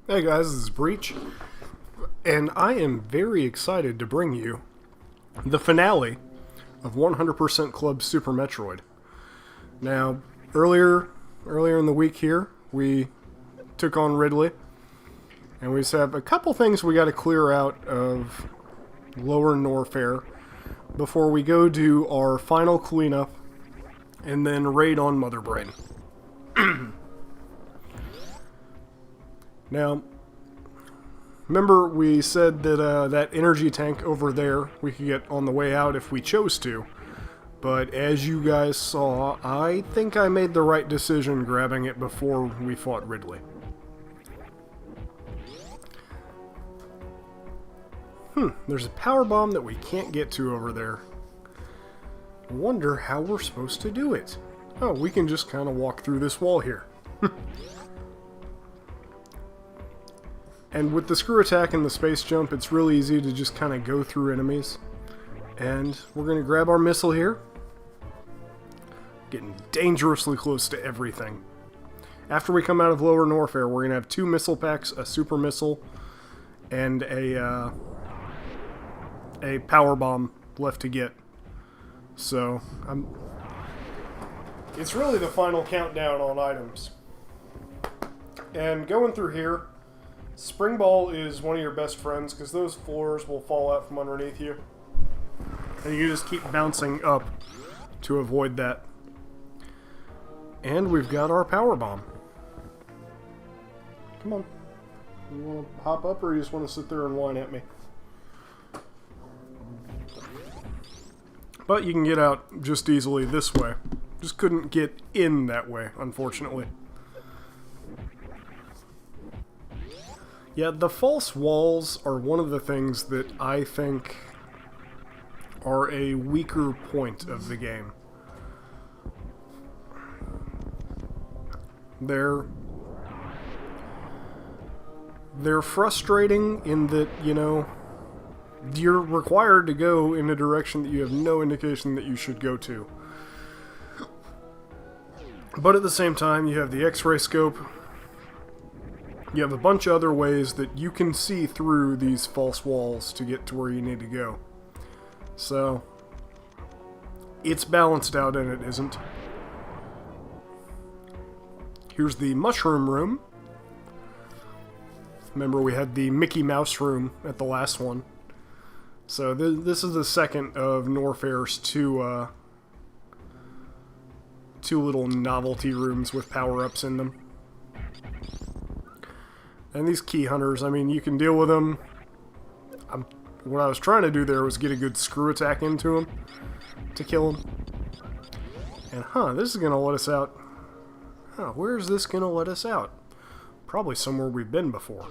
Hey guys, this is Breach, and I am very excited to bring you the finale of 100% Club Super Metroid. Now, earlier in the week here, we took on Ridley, and we just have a couple things we got to clear out of Lower Norfair before we go do our final cleanup and then raid on Mother Brain. Now, remember we said that that energy tank over there we could get on the way out if we chose to. But as you guys saw, I think I made the right decision grabbing it before we fought Ridley. There's a power bomb that we can't get to over there. Wonder how we're supposed to do it. Oh, we can just kind of walk through this wall here. And with the screw attack and the space jump, it's really easy to just kind of go through enemies. And we're going to grab our missile here. Getting dangerously close to everything. After we come out of Lower Norfair, we're going to have 2 missile packs, a super missile, and a power bomb left to get. So, it's really the final countdown on items. And going through here, Spring Ball is one of your best friends because those floors will fall out from underneath you. And you just keep bouncing up to avoid that. And we've got our power bomb. Come on. You want to hop up or you just want to sit there and whine at me? But you can get out just easily this way. Just couldn't get in that way, unfortunately. Yeah, the false walls are one of the things that I think are a weaker point of the game. They're frustrating in that, you know, you're required to go in a direction that you have no indication that you should go to. But at the same time, you have the X-ray scope. You have a bunch of other ways that you can see through these false walls to get to where you need to go. So, it's balanced out and it isn't. Here's the mushroom room. Remember we had the Mickey Mouse room at the last one. So this is the second of Norfair's two little novelty rooms with power-ups in them. And these key hunters, I mean, you can deal with them. What I was trying to do there was get a good screw attack into them to kill them. And this is going to let us out. Where is this going to let us out? Probably somewhere we've been before.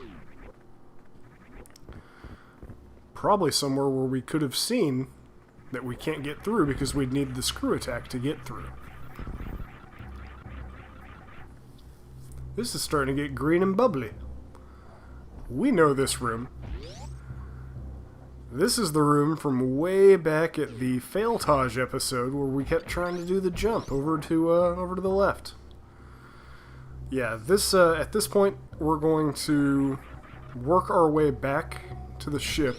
Probably somewhere where we could have seen that we can't get through because we'd need the screw attack to get through. This is starting to get green and bubbly. We know this room. This is the room from way back at the Failtage episode where we kept trying to do the jump over to the left. Yeah, this at this point we're going to work our way back to the ship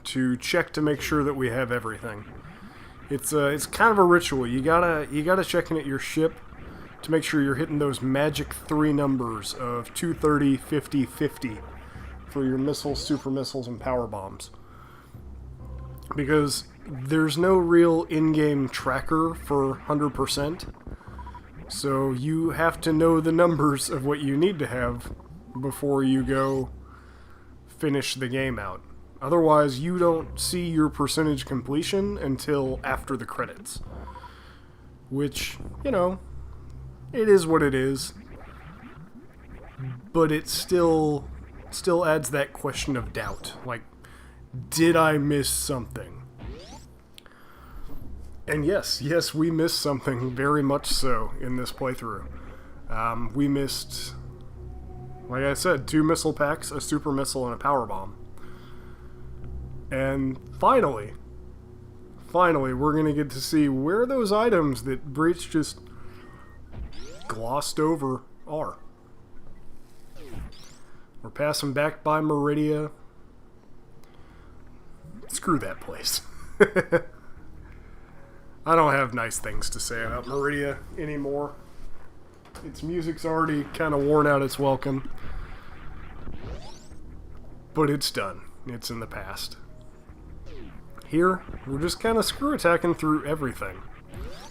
to check to make sure that we have everything. It's kind of a ritual. You gotta check in at your ship to make sure you're hitting those magic 3 numbers of 230, 50, 50 for your missiles, super missiles, and power bombs. Because there's no real in-game tracker for 100%, so you have to know the numbers of what you need to have before you go finish the game out. Otherwise, you don't see your percentage completion until after the credits. Which, you know, it is what it is, but it still adds that question of doubt. Like, did I miss something? And yes, we missed something very much so in this playthrough. We missed, like I said, 2 missile packs, a super missile, and a power bomb. And finally, we're going to get to see where those items that Breach just glossed over are. We're passing back by Meridia. Screw that place. I don't have nice things to say about Meridia anymore. Its music's already kind of worn out its welcome. But it's done. It's in the past. Here, we're just kind of screw attacking through everything.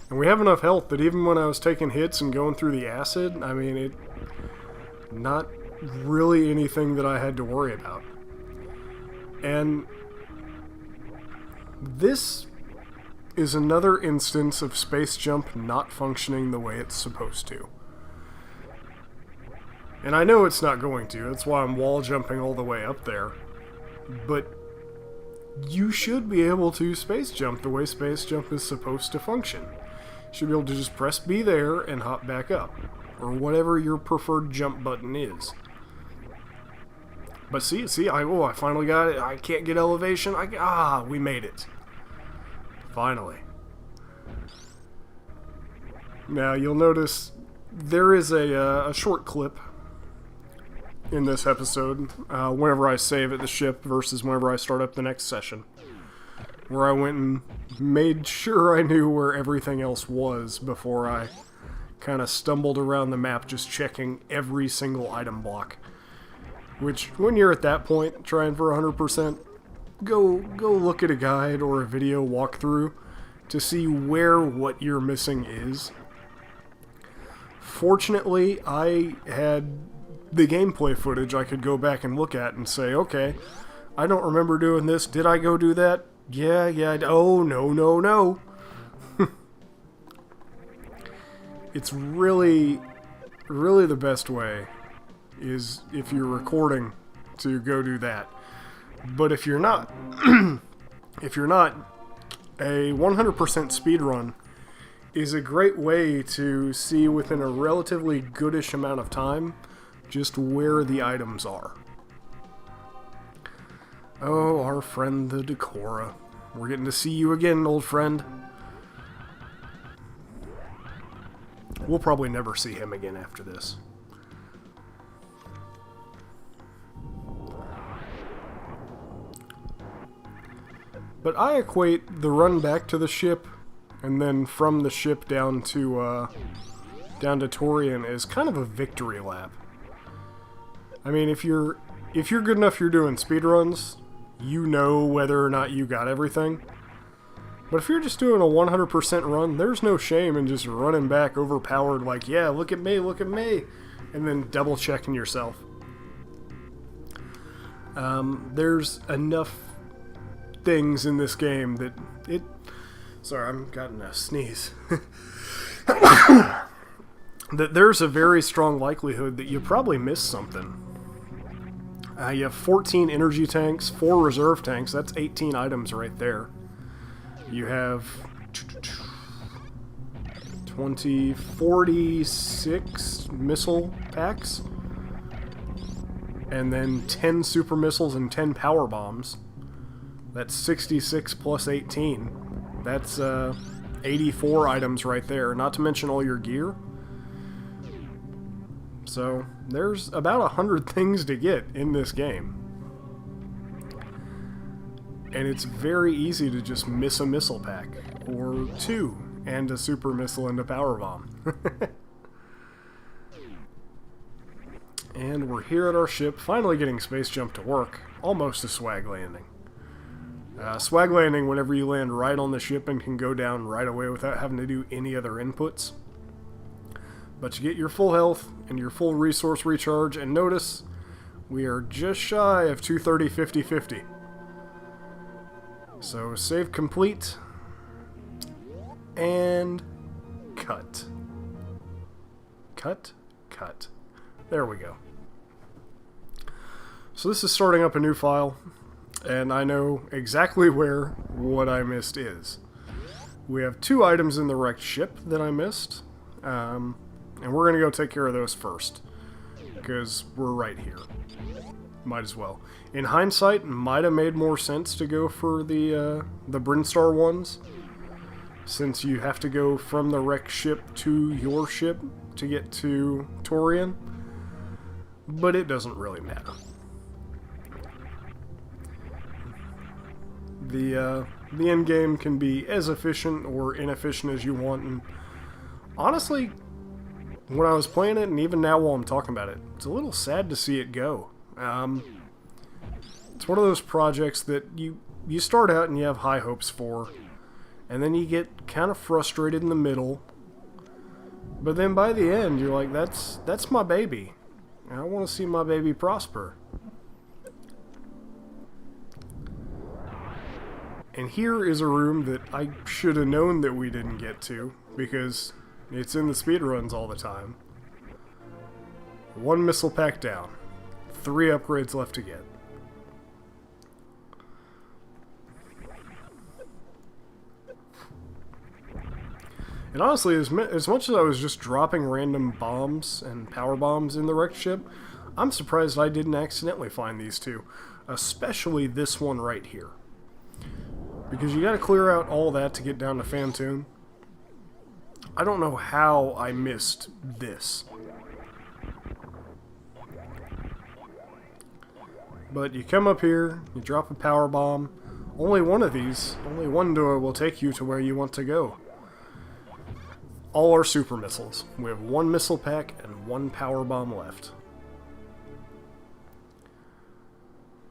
And we have enough health that even when I was taking hits and going through the acid, I mean, not really anything that I had to worry about. And this is another instance of Space Jump not functioning the way it's supposed to. And I know it's not going to, that's why I'm wall jumping all the way up there. But you should be able to space jump the way Space Jump is supposed to function. You should be able to just press B there and hop back up, or whatever your preferred jump button is. But see, I finally got it. I can't get elevation. We made it. Finally. Now, you'll notice there is a short clip in this episode, whenever I save at the ship versus whenever I start up the next session, where I went and made sure I knew where everything else was before I kind of stumbled around the map just checking every single item block. Which, when you're at that point, trying for 100%, go look at a guide or a video walkthrough to see where what you're missing is. Fortunately, I had the gameplay footage I could go back and look at and say, okay, I don't remember doing this. Did I go do that? Yeah. Oh, no. It's really the best way is if you're recording to go do that. But if you're not, a 100% speedrun is a great way to see within a relatively goodish amount of time just where the items are. Oh, our friend the Decora. We're getting to see you again, old friend. We'll probably never see him again after this. But I equate the run back to the ship, and then from the ship down to Torian as kind of a victory lap. I mean, if you're good enough, you're doing speedruns, you know whether or not you got everything. But if you're just doing a 100% run, there's no shame in just running back overpowered like, yeah, look at me, and then double checking yourself. There's enough things in this game that sorry, I'm gotten a sneeze. That there's a very strong likelihood that you probably missed something. You have 14 energy tanks, 4 reserve tanks, that's 18 items right there. You have 46 missile packs, and then 10 super missiles and 10 power bombs. That's 66 plus 18. That's 84 items right there, not to mention all your gear. So there's about 100 things to get in this game. And it's very easy to just miss a missile pack, or 2, and a super missile and a power bomb. And we're here at our ship, finally getting Space Jump to work. Almost a swag landing. Swag landing whenever you land right on the ship and can go down right away without having to do any other inputs. But you get your full health and your full resource recharge, and notice we are just shy of 230 50-50. So save complete, and cut. Cut. There we go. So this is starting up a new file, and I know exactly where what I missed is. We have 2 items in the wrecked ship that I missed, and we're going to go take care of those first, because we're right here. Might as well. In hindsight, might have made more sense to go for the Brinstar ones, since you have to go from the wrecked ship to your ship to get to Torian. but it doesn't really matter. The end game can be as efficient or inefficient as you want, and honestly, when I was playing it, and even now while I'm talking about it, it's a little sad to see it go. It's one of those projects that you start out and you have high hopes for, and then you get kind of frustrated in the middle, but then by the end, you're like, that's my baby. I want to see my baby prosper. And here is a room that I should have known that we didn't get to, because it's in the speedruns all the time. 1 missile pack down. 3 upgrades left to get. And honestly, as much as I was just dropping random bombs and power bombs in the wrecked ship, I'm surprised I didn't accidentally find these two. Especially this one right here. Because you gotta clear out all that to get down to Phantoon. I don't know how I missed this. But you come up here, you drop a power bomb. Only one of these, only one door will take you to where you want to go. All are super missiles. We have 1 missile pack and 1 power bomb left.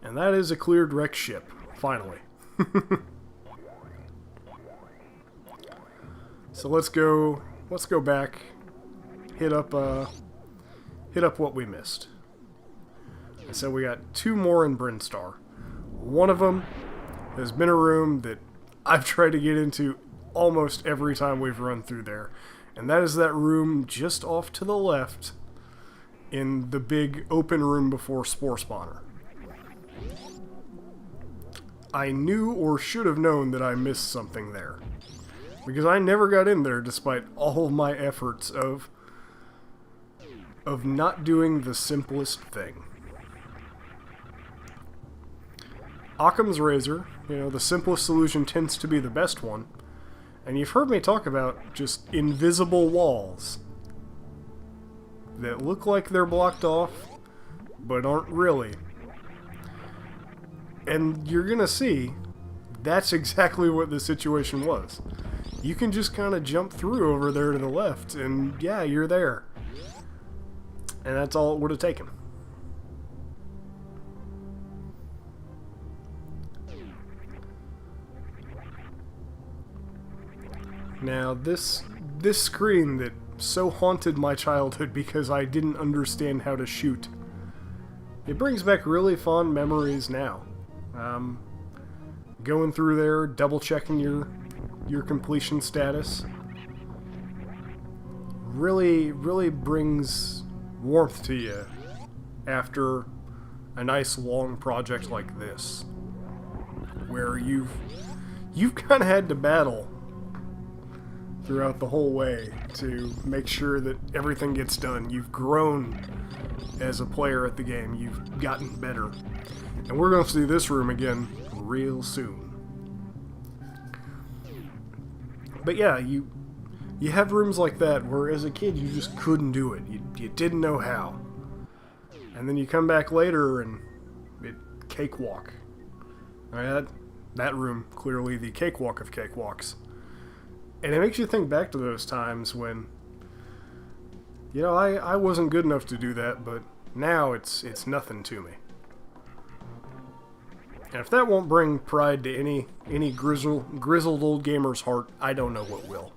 And that is a cleared wrecked ship, finally. So let's go back, hit up what we missed. And so we got 2 more in Brinstar. One of them has been a room that I've tried to get into almost every time we've run through there. And that is that room just off to the left in the big open room before Spore Spawner. I knew or should have known that I missed something there. Because I never got in there despite all of my efforts of not doing the simplest thing. Occam's razor, the simplest solution tends to be the best one. And you've heard me talk about just invisible walls that look like they're blocked off, but aren't really. And you're gonna see that's exactly what the situation was. You can just kind of jump through over there to the left, and yeah, you're there. And that's all it would have taken. Now, this screen that so haunted my childhood because I didn't understand how to shoot, it brings back really fond memories now. Going through there, double-checking your completion status, really brings warmth to you after a nice long project like this, where you've kind of had to battle throughout the whole way to make sure that everything gets done. You've grown as a player at the game. You've gotten better. And we're going to see this room again real soon. But yeah, you have rooms like that where as a kid you just couldn't do it. You didn't know how. And then you come back later and it cakewalk. That room, clearly the cakewalk of cakewalks. And it makes you think back to those times when, I wasn't good enough to do that, but now it's nothing to me. And if that won't bring pride to any grizzled old gamer's heart, I don't know what will.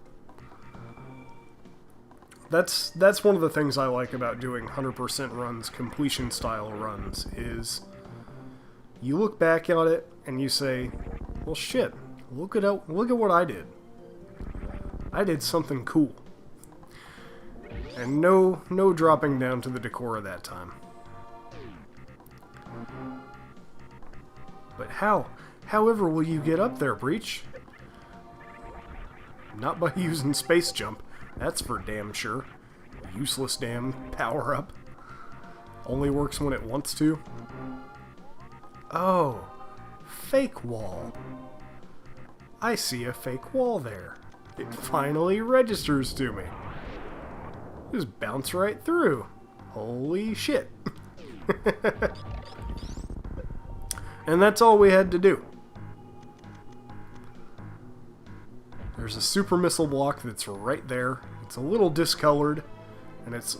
That's one of the things I like about doing 100% runs, completion style runs, is you look back at it and you say, well shit, look at what I did. I did something cool. And no dropping down to the decor that time. But however will you get up there, Breach? Not by using space jump, that's for damn sure. Useless damn power-up. Only works when it wants to. Oh, fake wall. I see a fake wall there. It finally registers to me. Just bounce right through. Holy shit. And that's all we had to do. There's a super missile block that's right there. It's a little discolored, and it's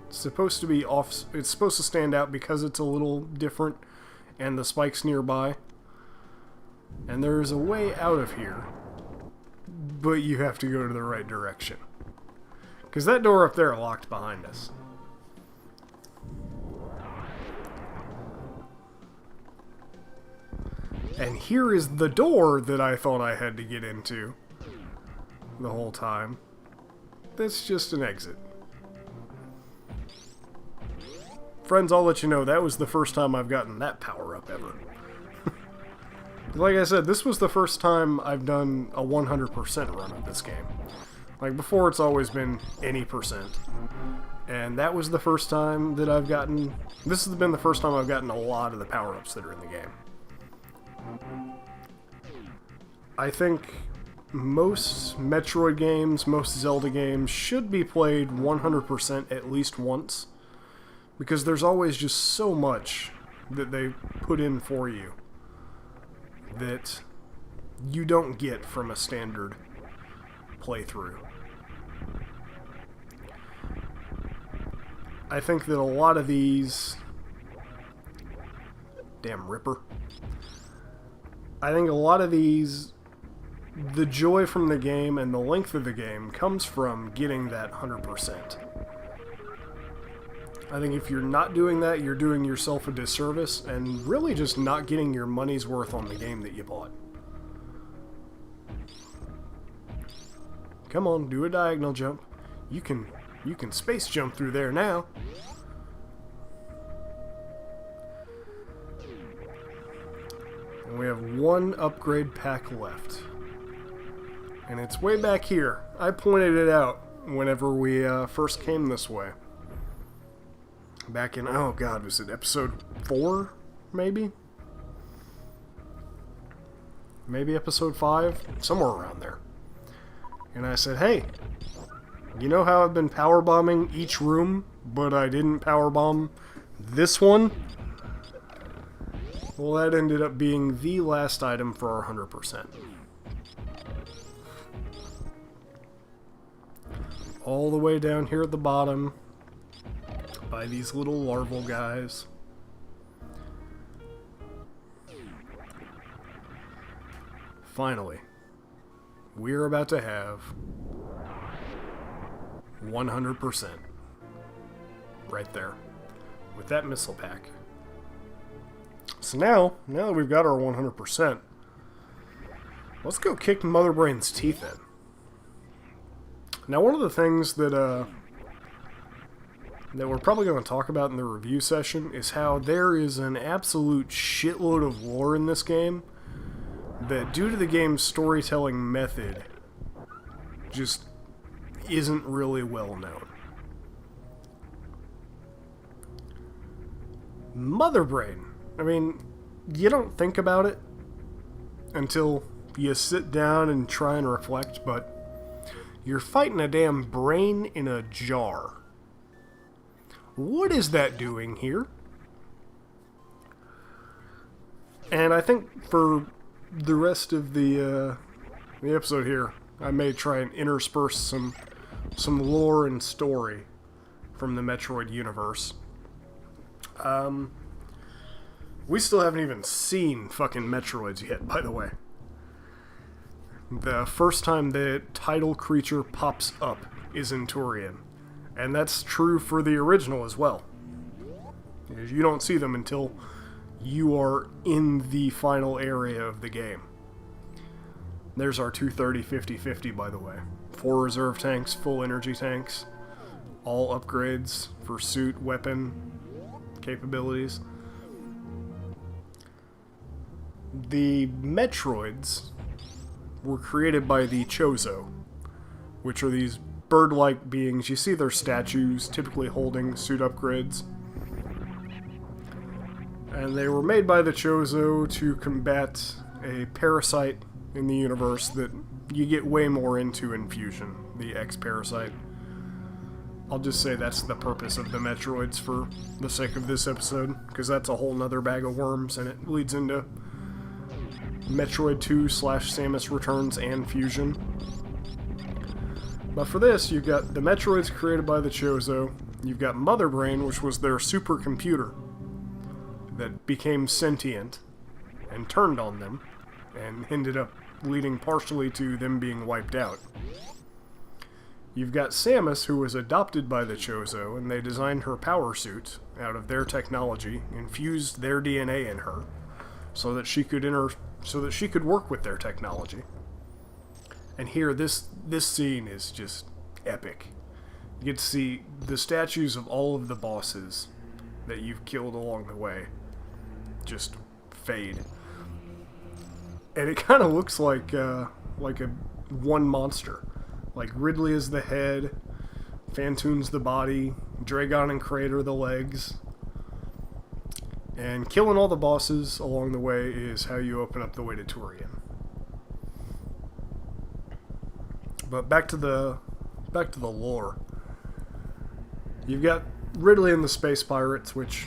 supposed to be off. It's supposed to stand out because it's a little different, and the spike's nearby. And there's a way out of here, but you have to go to the right direction. Because that door up there locked behind us. And here is the door that I thought I had to get into the whole time. That's just an exit. Friends, I'll let you know, that was the first time I've gotten that power-up ever. Like I said, this was the first time I've done a 100% run of this game. Like, before it's always been any percent. And that was the first time that I've gotten... This has been the first time I've gotten a lot of the power-ups that are in the game. I think most Metroid games, most Zelda games, should be played 100% at least once. Because there's always just so much that they put in for you that you don't get from a standard playthrough. I think that a lot of these... Damn Ripper. I think a lot of these... The joy from the game and the length of the game comes from getting that 100%. I think if you're not doing that, you're doing yourself a disservice and really just not getting your money's worth on the game that you bought. Come on, do a diagonal jump. You can space jump through there now. And we have one upgrade pack left. And it's way back here. I pointed it out whenever we first came this way. Back in, oh god, was it episode 4, maybe? Maybe episode 5? Somewhere around there. And I said, hey, you know how I've been power bombing each room, but I didn't power bomb this one? Well, that ended up being the last item for our 100%. All the way down here at the bottom, by these little larval guys. Finally, we're about to have 100% right there with that missile pack. So now that we've got our 100%, let's go kick Mother Brain's teeth in. Now, one of the things that we're probably going to talk about in the review session is how there is an absolute shitload of lore in this game that, due to the game's storytelling method, just isn't really well known. Mother Brain. I mean, you don't think about it until you sit down and try and reflect, but you're fighting a damn brain in a jar. What is that doing here? And I think for the rest of the episode here, I may try and intersperse some lore and story from the Metroid universe. We still haven't even seen fucking Metroids yet, by the way. The first time the title creature pops up is in Turian. And that's true for the original as well. You don't see them until you are in the final area of the game. There's our 230, 50, 50, by the way. 4 reserve tanks, full energy tanks. All upgrades for suit, weapon capabilities. The Metroids were created by the Chozo, which are these bird-like beings. You see their statues, typically holding suit upgrades. And they were made by the Chozo to combat a parasite in the universe that you get way more into in Fusion, the X-Parasite. I'll just say that's the purpose of the Metroids for the sake of this episode, because that's a whole nother bag of worms, and it leads into Metroid 2 / Samus Returns and Fusion. But for this, you've got the Metroids created by the Chozo, you've got Mother Brain, which was their supercomputer that became sentient and turned on them, and ended up leading partially to them being wiped out. You've got Samus, who was adopted by the Chozo, and they designed her power suit out of their technology, infused their DNA in her, so that she could work with their technology. And here, this scene is just epic. You get to see the statues of all of the bosses that you've killed along the way just fade. And it kind of looks like a one monster. Like Ridley is the head, Phantoon's the body, Dragon and Crater the legs. And killing all the bosses along the way is how you open up the way to Turian. But back to the lore. You've got Ridley and the Space Pirates, which,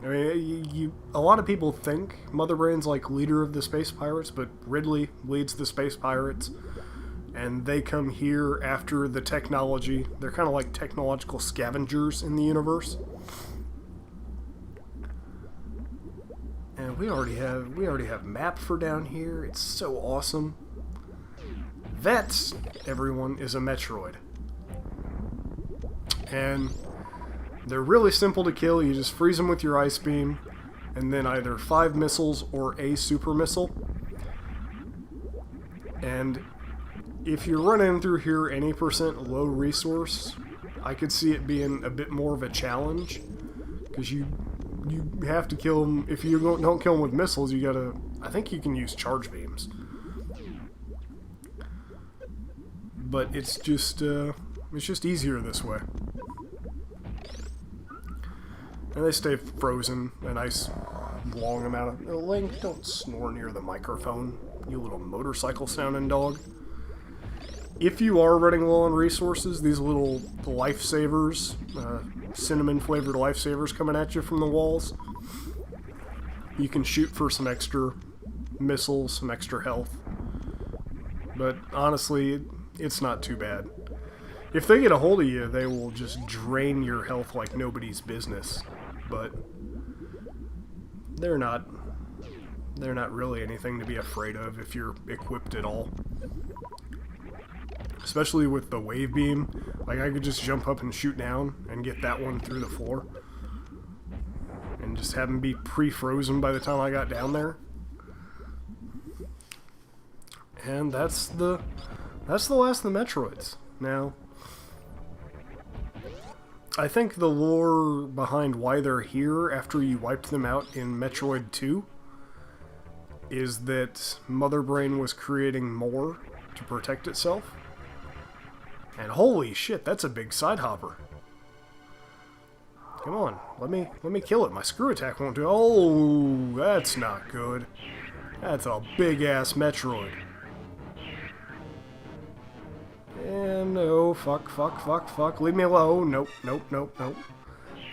I mean, a lot of people think Mother Brain's like leader of the Space Pirates, but Ridley leads the Space Pirates, and they come here after the technology. They're kind of like technological scavengers in the universe. And we already have map for down here. It's so awesome. That, everyone, is a Metroid. And they're really simple to kill. You just freeze them with your ice beam, and then either 5 missiles or a super missile. And if you're running through here any percent low resource, I could see it being a bit more of a challenge, because you have to kill them. If you don't kill them with missiles, you gotta, I think you can use charge beams. But it's just easier this way. And they stay frozen a nice long amount of... Link, don't snore near the microphone, you little motorcycle sounding dog. If you are running low on resources, these little lifesavers, cinnamon flavored lifesavers coming at you from the walls, you can shoot for some extra missiles, some extra health. But honestly, it's not too bad. If they get a hold of you, they will just drain your health like nobody's business. But they're not really anything to be afraid of if you're equipped at all. Especially with the wave beam. Like, I could just jump up and shoot down and get that one through the floor. And just have them be pre-frozen by the time I got down there. And that's the last of the Metroids. Now, I think the lore behind why they're here after you wiped them out in Metroid 2 is that Mother Brain was creating more to protect itself. And holy shit, that's a big side hopper. Come on, let me kill it. My screw attack won't do. Oh, that's not good. That's a big ass Metroid. And no, fuck. Leave me alone. Nope.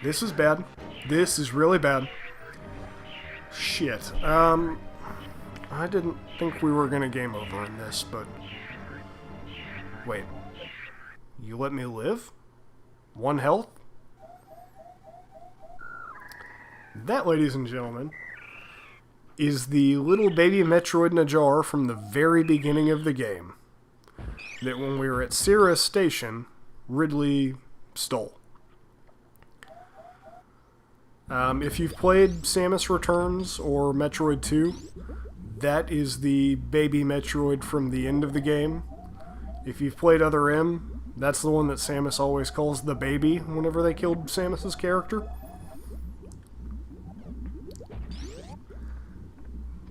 This is bad. This is really bad. Shit. I didn't think we were gonna game over in this, but... Wait. You let me live? 1 health? That, ladies and gentlemen, is the little baby Metroid in a jar from the very beginning of the game. That when we were at Sierra Station, Ridley stole. If you've played Samus Returns or Metroid 2, that is the baby Metroid from the end of the game. If you've played Other M, that's the one that Samus always calls the baby whenever they killed Samus's character.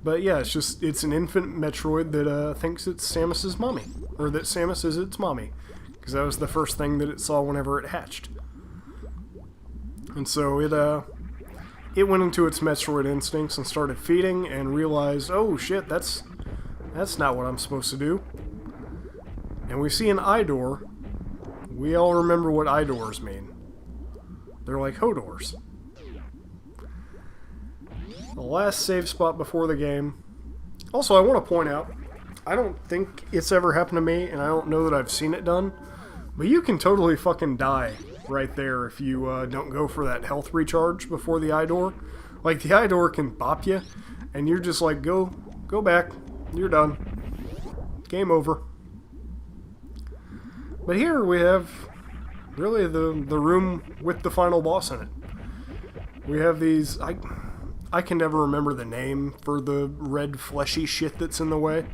But yeah, it's an infant Metroid that thinks it's Samus's mommy. Or that Samus is its mommy. Because that was the first thing that it saw whenever it hatched. And so it went into its Metroid instincts and started feeding and realized, oh shit, that's not what I'm supposed to do. And we see an eye door we all remember what eye doors mean. They're like Hodors. The last save spot before the game. Also, I want to point out, I don't think it's ever happened to me, and I don't know that I've seen it done, but you can totally fucking die right there if you don't go for that health recharge before the eye door. Like, the eye door can bop you, and you're just like, go back, you're done. Game over. But here we have really the room with the final boss in it. We have these... I can never remember the name for the red fleshy shit that's in the way.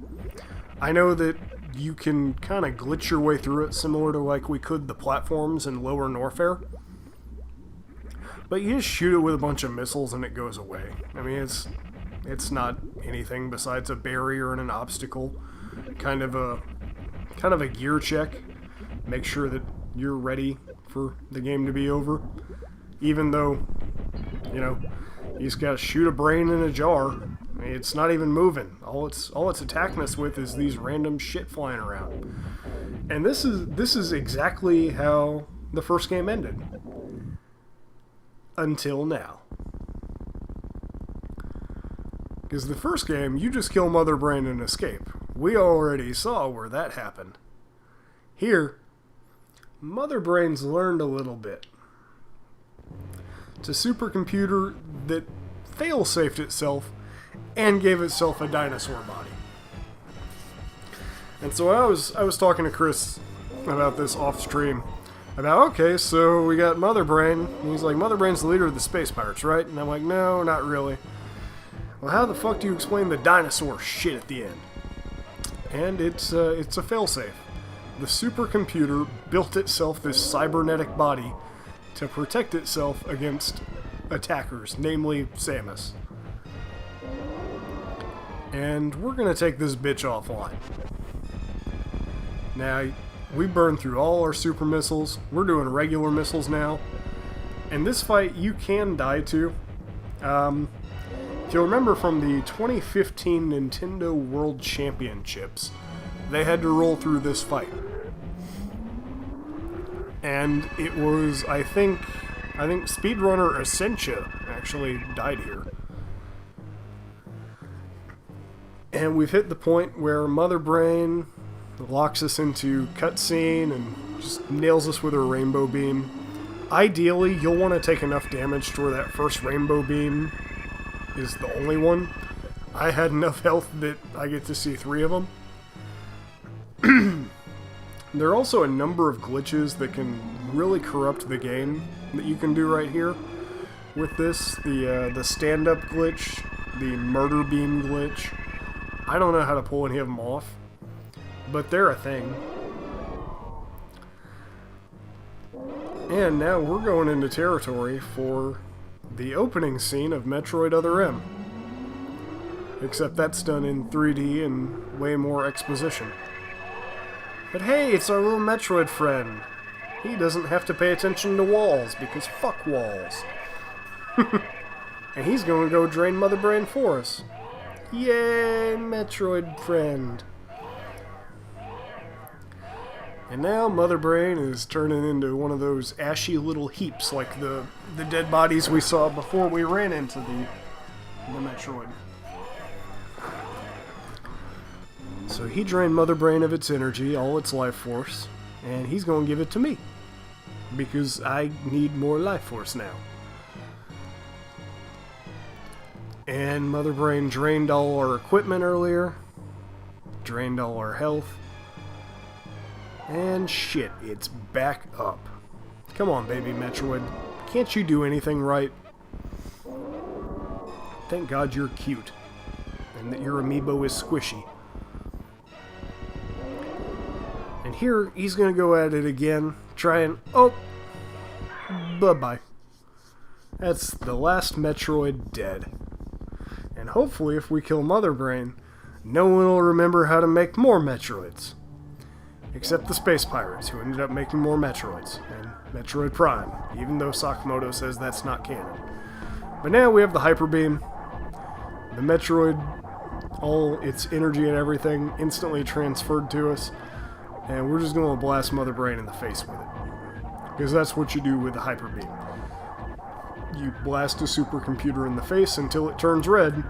I know that you can kind of glitch your way through it, similar to like we could the platforms in Lower Norfair. But you just shoot it with a bunch of missiles and it goes away. I mean, it's not anything besides a barrier and an obstacle. Kind of a gear check. Make sure that you're ready for the game to be over. Even though, you know, you just gotta shoot a brain in a jar. I mean, it's not even moving. All it's attacking us with is these random shit flying around. And this is exactly how the first game ended. Until now. Because the first game, you just kill Mother Brain and escape. We already saw where that happened. Here, Mother Brain's learned a little bit. It's a supercomputer that fail-safed itself and gave itself a dinosaur body. And so I was talking to Chris about this off stream. About, okay, so we got Mother Brain. And he's like, Mother Brain's the leader of the space pirates, right? And I'm like, no, not really. Well, how the fuck do you explain the dinosaur shit at the end? And it's a failsafe. The supercomputer built itself this cybernetic body to protect itself against attackers, namely Samus. And we're gonna take this bitch offline. Now, we burned through all our super missiles. We're doing regular missiles now. And this fight, you can die to. If you'll remember from the 2015 Nintendo World Championships, they had to roll through this fight. And it was, I think speedrunner Essentia actually died here. And we've hit the point where Mother Brain locks us into cutscene and just nails us with her rainbow beam. Ideally, you'll want to take enough damage to where that first rainbow beam is the only one. I had enough health that I get to see 3 of them. There are also a number of glitches that can really corrupt the game that you can do right here with this. The stand-up glitch, the murder beam glitch. I don't know how to pull any of them off, but they're a thing. And now we're going into territory for the opening scene of Metroid Other M. Except that's done in 3D and way more exposition. But hey, it's our little Metroid friend. He doesn't have to pay attention to walls, because fuck walls. And he's going to go drain Mother Brain for us. Yay, Metroid friend. And now Mother Brain is turning into one of those ashy little heaps like the dead bodies we saw before we ran into the Metroid. So he drained Mother Brain of its energy, all its life force, and he's going to give it to me. Because I need more life force now. And Mother Brain drained all our equipment earlier. Drained all our health. And shit, it's back up. Come on, baby Metroid. Can't you do anything right? Thank God you're cute. And that your amiibo is squishy. And here, he's gonna go at it again. Try and... oh! Bye-bye. That's the last Metroid dead. And hopefully, if we kill Mother Brain, no one will remember how to make more Metroids. Except the Space Pirates, who ended up making more Metroids. And Metroid Prime, even though Sakamoto says that's not canon. But now we have the Hyperbeam. The Metroid, all its energy and everything, instantly transferred to us. And we're just going to blast Mother Brain in the face with it. because that's what you do with the Hyperbeam. You blast a supercomputer in the face until it turns red,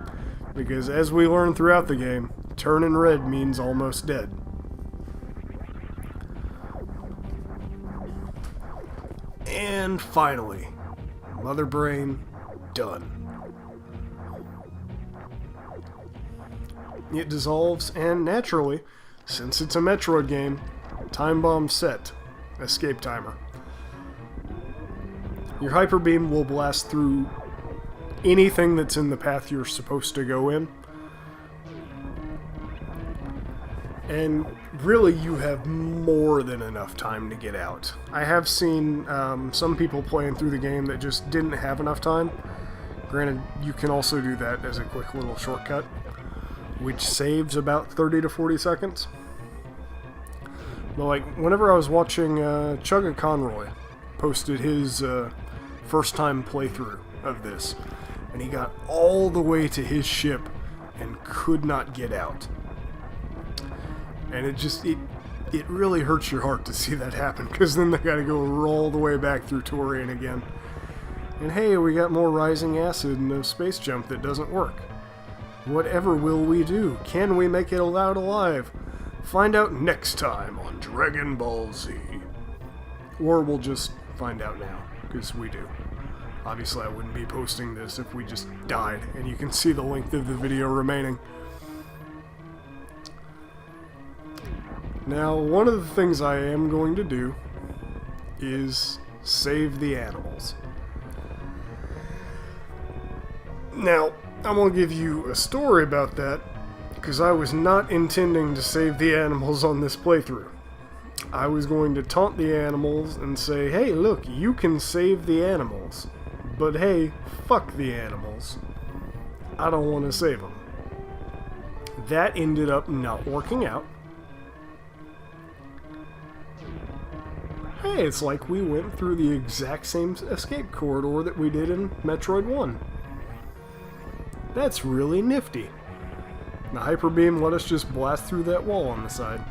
because as we learn throughout the game, turning red means almost dead. And finally, Mother Brain done. It dissolves, and naturally, since it's a Metroid game, time bomb set, escape timer. Your Hyperbeam will blast through anything that's in the path you're supposed to go in. And really, you have more than enough time to get out. I have seen some people playing through the game that just didn't have enough time. Granted, you can also do that as a quick little shortcut, which saves about 30 to 40 seconds. But like, whenever I was watching Chugga Conroy posted his first time playthrough of this, and he got all the way to his ship and could not get out. And it really hurts your heart to see that happen, because then they gotta go all the way back through Torian again. And hey, we got more rising acid and a space jump that doesn't work. Whatever will we do? Can we make it out alive? Find out next time on Dragon Ball Z. Or we'll just find out now, because we do. Obviously, I wouldn't be posting this if we just died, and you can see the length of the video remaining. Now, one of the things I am going to do is save the animals. Now, I'm going to give you a story about that, because I was not intending to save the animals on this playthrough. I was going to taunt the animals and say, hey, look, you can save the animals. But hey, fuck the animals. I don't want to save them. That ended up not working out. Hey, it's like we went through the exact same escape corridor that we did in Metroid 1. That's really nifty. The Hyperbeam let us just blast through that wall on the side.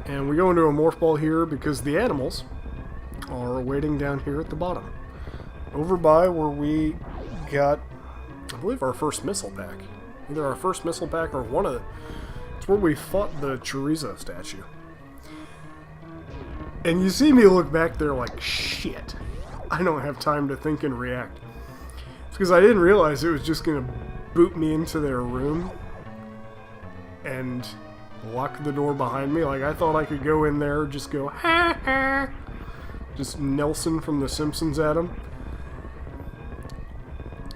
And we go into a morph ball here because the animals are waiting down here at the bottom. Over by where we got, I believe, our first missile pack. Either our first missile pack or one of the... It's where we fought the chorizo statue. And you see me look back there like, shit, I don't have time to think and react. It's because I didn't realize it was just going to boot me into their room and lock the door behind me. Like, I thought I could go in there, just go, ha ha, just Nelson from The Simpsons at him.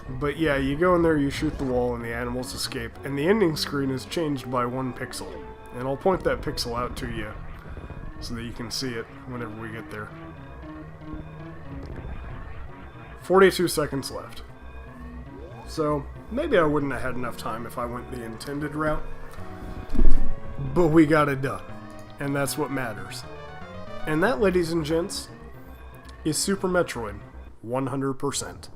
But yeah, you go in there, you shoot the wall, and the animals escape. And the ending screen is changed by 1 pixel. And I'll point that pixel out to you so that you can see it whenever we get there. 42 seconds left. So, maybe I wouldn't have had enough time if I went the intended route. But we got it done. And that's what matters. And that, ladies and gents, is Super Metroid 100%.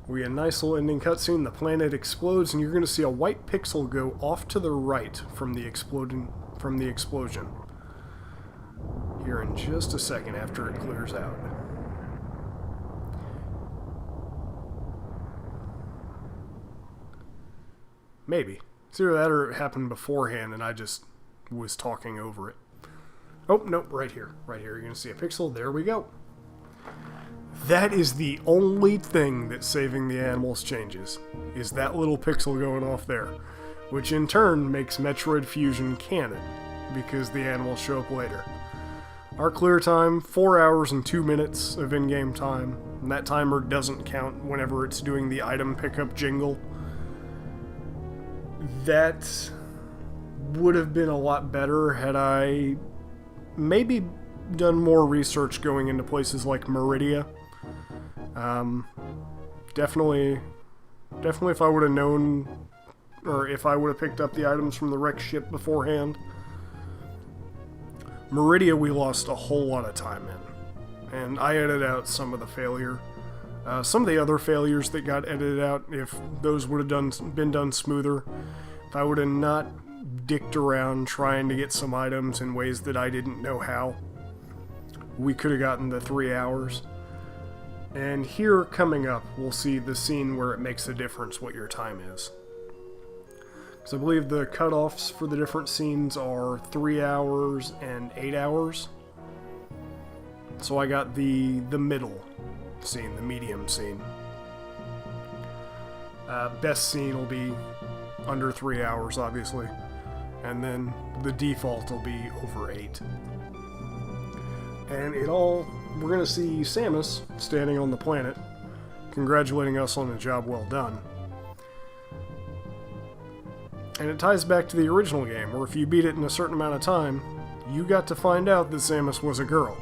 We get a nice little ending cutscene. The planet explodes, and you're going to see a white pixel go off to the right from the explosion here in just a second after it clears out. Maybe. It's either that or it happened beforehand and I just was talking over it. Oh, nope, right here. Right here. You're going to see a pixel. There we go. That is the only thing that saving the animals changes, is that little pixel going off there, which in turn makes Metroid Fusion canon, because the animals show up later. Our clear time, 4 hours and 2 minutes of in-game time, and that timer doesn't count whenever it's doing the item pickup jingle. That would have been a lot better had I maybe done more research going into places like Meridia. Definitely if I would have known, or if I would have picked up the items from the wrecked ship beforehand. Meridia we lost a whole lot of time in, and I edited out some of the failure. Some of the other failures that got edited out, if those would have been done smoother, if I would have not dicked around trying to get some items in ways that I didn't know how, we could have gotten the 3 hours. And here, coming up, we'll see the scene where it makes a difference what your time is. Because I believe the cutoffs for the different scenes are 3 hours and 8 hours. So I got the middle scene, the medium scene. Best scene will be under 3 hours, obviously. And then the default will be over 8. And we're going to see Samus standing on the planet, congratulating us on a job well done. And it ties back to the original game, where if you beat it in a certain amount of time, you got to find out that Samus was a girl.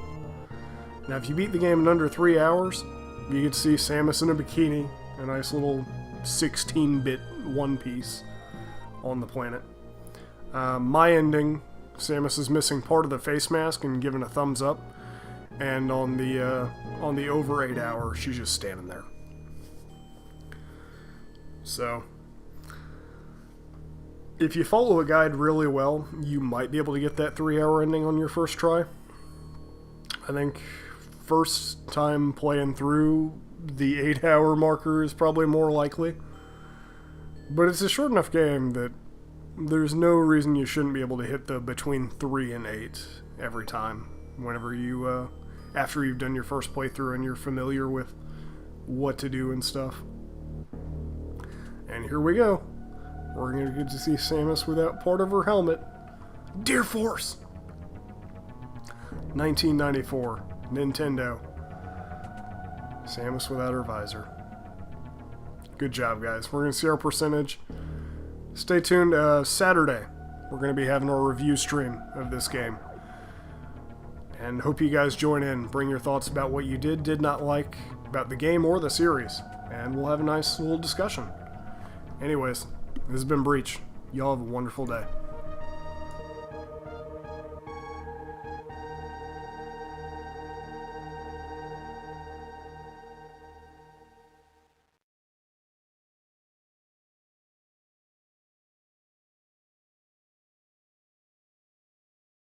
Now, if you beat the game in under 3 hours, you get to see Samus in a bikini, a nice little 16-bit One Piece on the planet. My ending, Samus is missing part of the face mask and given a thumbs up, and on the over 8 hour, she's just standing there. So, if you follow a guide really well, you might be able to get that 3 hour ending on your first try. I think first time playing through, the 8 hour marker is probably more likely. But it's a short enough game that there's no reason you shouldn't be able to hit the between 3 and 8 every time. Whenever you, after you've done your first playthrough and you're familiar with what to do and stuff. And here we go. We're going to get to see Samus without part of her helmet. Dear Force! 1994. Nintendo. Samus without her visor. Good job, guys. We're going to see our percentage. Stay tuned. Saturday, we're going to be having our review stream of this game. And hope you guys join in. Bring your thoughts about what you did not like about the game or the series. And we'll have a nice little discussion. Anyways, this has been Breach. Y'all have a wonderful day.